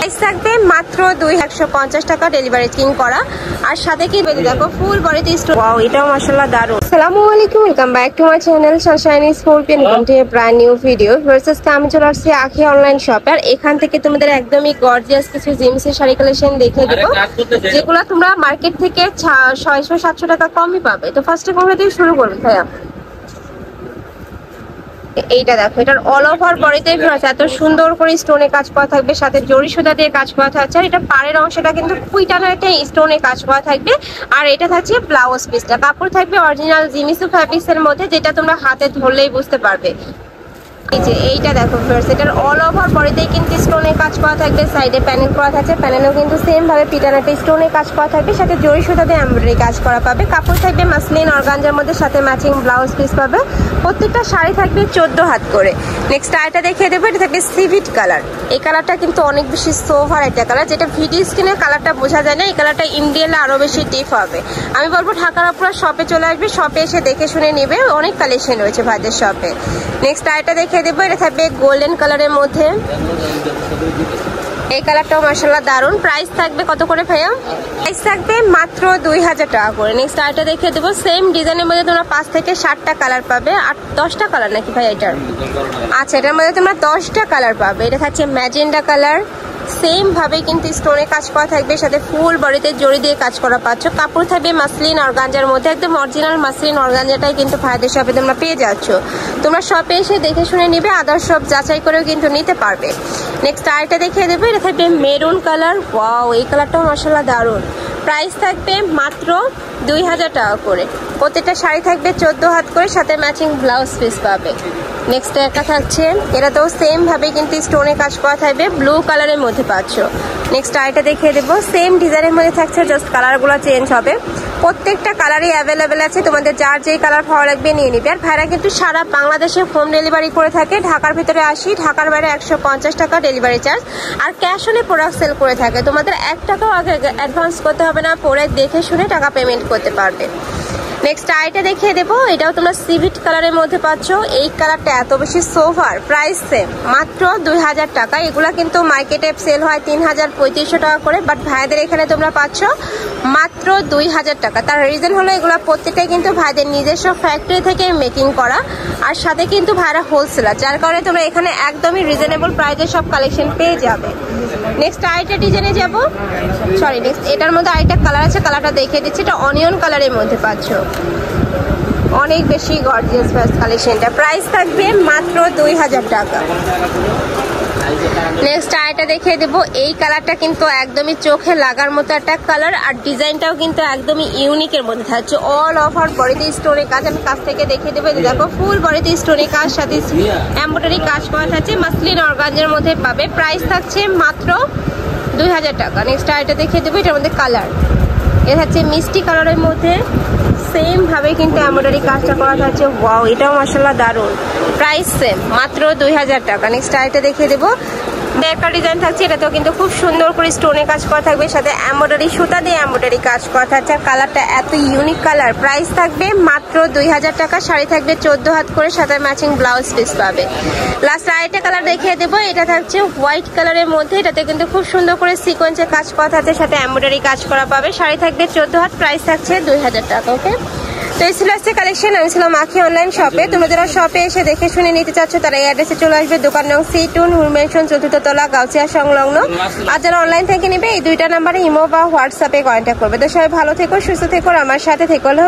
Price থাকবে মাত্র 250 টাকা ডেলিভারি কিং করা। আর সাথে কি দেখো ফুল বডিতে স্টোন। ওয়াও, এটাও মাশাআল্লাহ দারুণ। আসসালামু আলাইকুম, welcome back to my channel Sunshine scorpion. Welcome to A brand new video. Versus আমি চলে আসছি আখি অনলাইন শপে। আর এখান থেকে তোমাদের একদমই গর্জিয়াস কিছু জিন্সের শাড়ি কালেকশন দেখিয়ে দেবো, যেগুলো তোমরা মার্কেট থেকে 600-700 টাকা কমই পাবে। তো ফার্স্টে কোনটা দিয়ে শুরু করবে ভাইয়া? এইটা দেখো, এটার অল ওভার বডিতে এত সুন্দর করে স্টোনে কাজ করা থাকবে, সাথে জরি সুতা দিয়ে কাজ করা থাকছে। আর এটা পাড়ের অংশটা কিন্তু কুইটানো একটা স্টোনে কাজ করা থাকবে। আর এটা থাকছে ব্লাউজ পিসটা, কাপড় থাকবে অরিজিনাল জিমিসু ফ্যাব্রিক্স এর মধ্যে, যেটা তোমরা হাতে ধরলেই বুঝতে পারবে। এই যে এইটা দেখো ফ্রেন্ডস, এটার অল ওভার বডিতেই কিন্তু স্টোনে কাজ করা থাকবে, সাইডে প্যানেল করা থাকছে, প্যানেলেও কিন্তু সেম ভাবে পিটানাতে স্টোনে কাজ করা থাকবে, সাথে জরি সুতা দিয়ে এমব্রয়ডারি কাজ করা পাবে। কাপড় থাকবে মাসলিন অর্গানজার মধ্যে, সাথে ম্যাচিং ব্লাউজ পিস পাবে। প্রত্যেকটা শাড়ি থাকবে 14 হাত করে। নেক্সট আরেকটা দেখিয়ে দেবো, এটা থাকবে সিভিট কালার। এই কালারটা কিন্তু অনেক বেশি সোভার একটা কালার, যেটা ভিডিও স্ক্রিনে কালারটা বোঝা যায় না। এই কালারটা ইন্ডিয়ালে আরো বেশি ডিপ হবে। আমি বলবো ঢাকার আপুরা শপে চলে আসবে, শপে এসে দেখে শুনে নেবে, অনেক কালেকশন রয়েছে ভাইদের শপে। নেক্সট আরেকটা দেখিয়ে দেবো, এটা থাকবে গোল্ডেন কালারের মধ্যে। এই কালারটাও মাশাআল্লাহ দারুন। প্রাইস থাকবে কত করে ভাইয়া? প্রাইস থাকবে মাত্র 2000 টাকা করে। নেক্সট আরেকটা দেখিয়ে দেবো, সেম ডিজাইনের মধ্যে তোমরা 5 থেকে 7টা কালার পাবে। আর 10টা কালার নাকি ভাই এটার? আচ্ছা, এটার মধ্যে তোমরা 10টা কালার পাবে। এটা থাকছে ম্যাজেন্ডা কালার, সেম ভাবে কিন্তু স্টোনে কাজ করা থাকবে, সাথে ফুল বডিতে জড়ি দিয়ে কাজ করা পাচ্ছ। কাপড় থাকবে মাসলিন অর্গানজার মধ্যে, একদম অরিজিনাল মাসলিন অর্গানজাটাই কিন্তু ভাইদের শপে তোমরা পেয়ে যাচ্ছ। তোমরা শপে এসে দেখে শুনে নিবে, আদার শপ যাচাই করেও কিন্তু নিতে পারবে। নেক্সট আরেকটা দেখিয়ে দেবো, এটা থাকবে মেরুন কালার। ওয়াও, এই কালারটাও মাশাআল্লাহ দারুন। প্রাইস থাকবে মাত্র 2000 টাকা করে। প্রত্যেকটা শাড়ি থাকবে 14 হাত করে, সাথে ম্যাচিং ব্লাউজ পিস পাবে। নেক্সট একটা থাকছে, এটা তো সেম ভাবে কিন্তু স্টোনে কাজ করা থাকবে, ব্লু কালারের মধ্যে পাচ্ছ। নেক্সট আরেকটা দেখিয়ে দেবো, সেম ডিজাইনের মধ্যে থাকছে, জাস্ট কালারগুলো চেঞ্জ হবে। প্রত্যেকটা কালারই অ্যাভেলেবেল আছে, তোমাদের যার যেই কালার ভালো লাগবে নিয়ে নিবে। আর ভাইরা কিন্তু সারা বাংলাদেশে হোম ডেলিভারি করে থাকে। ঢাকার ভিতরে 80, ঢাকার বাইরে 150 টাকা ডেলিভারি চার্জ। আর ক্যাশ অনে প্রোডাক্ট সেল করে থাকে, তোমাদের 1 টাকাও আগে অ্যাডভান্স করতে হবে না, পরে দেখে শুনে টাকা পেমেন্ট করতে পারবে। নেক্সট আইটা দেখিয়ে দেবো, এটাও তোমরা সিভিট কালারের মধ্যে পাচ্ছ। এই কালারটা এত বেশি সোভার, প্রাইস সেম মাত্র 2000 টাকা। এগুলা কিন্তু মার্কেটে সেল হয় 3000-3500 টাকা করে, বাট ভাইদের এখানে তোমরা পাচ্ছ মাত্র 2000 টাকা। তার রিজন হলো এগুলা প্রত্যেকটাই কিন্তু ভাইদের নিজস্ব ফ্যাক্টরি থেকে মেকিং করা, আর সাথে কিন্তু ভাইরা হোলসেলার, যার কারণে তোমরা এখানে একদমই রিজনেবল প্রাইসে সব কালেকশন পেয়ে যাবে। নেক্সট আরেকটা ডিজাইনে যাবো, সরি নেক্সট এটার মধ্যে আরেকটা কালার আছে, কালারটা দেখিয়ে দিচ্ছি। এটা অনিয়ন কালারের মধ্যে পাচ্ছ, অনেক বেশি গর্জিয়াস ফার্স্ট কালেকশনটা। প্রাইস থাকবে মাত্র 2000 টাকা। নেক্সট আরেকটা দেখিয়ে দেবো, এই কালারটা কিন্তু একদমই চোখে লাগার মতো একটা কালার, আর ডিজাইনটাও কিন্তু একদমই ইউনিকের মধ্যে থাকছে। অল ওভার বডিতে স্টোনের কাজ, আমি কাছ থেকে দেখিয়ে দেবো। দেখো ফুল বডিতে স্টোনের কাজ, সাথে এমব্রয়ডারি কাজ করা থাকছে, মাসলিন অর্গানজার মধ্যে পাবে। প্রাইস থাকছে মাত্র 2000 টাকা। নেক্সট আরেকটা দেখিয়ে দেবো, এটার মধ্যে কালার, এটা হচ্ছে মিষ্টি কালারের মধ্যে, সেম ভাবে কিন্তু এমব্রয়ডারি কাজটা করা থাকছে। ওয়াও, এটাও মাশাআল্লাহ দারুন। প্রাইস সেম মাত্র 2000 টাকা। নেক্সট আরেকটা দেখিয়ে দেবো, একটা ডিজাইন থাকছে, এটাতেও কিন্তু খুব সুন্দর করে স্টোনে কাজ করা থাকবে, সাথে এমব্রয়ডারি সুতা দিয়ে এমব্রয়ডারি কাজ করা থাকছে। আর কালারটা এত ইউনিক কালার। প্রাইস থাকবে মাত্র 2000 টাকা। শাড়ি থাকবে 14 হাত করে, সাথে ম্যাচিং ব্লাউজ পিস পাবে। লাস্ট আরেকটা কালার দেখিয়ে দেবো, এটা থাকছে হোয়াইট কালারের মধ্যে, এটাতে কিন্তু খুব সুন্দর করে সিকোয়েন্সে কাজ করা থাকছে, সাথে এমব্রয়ডারি কাজ করা পাবে। শাড়ি থাকবে 14 হাত, প্রাইস থাকছে 2000 টাকা। ওকে, তো এই ছিল আজকে কালেকশন। আমি ছিলাম আখি অনলাইন শপে। তোমরা যারা শপে এসে দেখে শুনে নিতে চাচ্ছ, তারা এই অ্যাড্রেসে চলে আসবে। দোকান নং C2 নূর মেনশন 4th তলা, গাউছিয়া সংলগ্ন। আর যারা অনলাইন থেকে নেবে, এই 2টা নাম্বারে ইমো বা হোয়াটসঅ্যাপে কন্ট্যাক্ট করবে। তো সবাই ভালো থেকো, সুস্থ থেকো, আমার সাথে থেকো। হ্যালো,